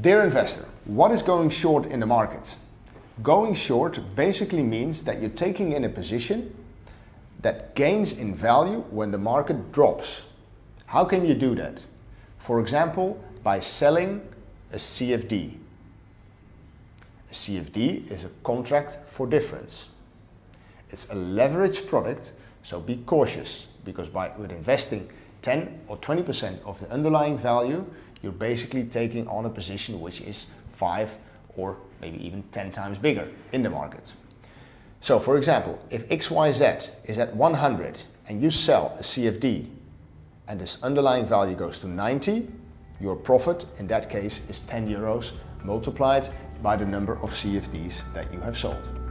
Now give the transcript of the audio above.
Dear investor, what is going short in the market? Going short basically means that you're taking in a position that gains in value when the market drops. How can you do that? For example, by selling a CFD. A CFD is a contract for difference. It's a leveraged product, so be cautious, because with investing 10 or 20% of the underlying value, you're basically taking on a position which is 5 or maybe even 10 times bigger in the market. So for example, if XYZ is at 100 and you sell a CFD and this underlying value goes to 90, your profit in that case is 10 euros multiplied by the number of CFDs that you have sold.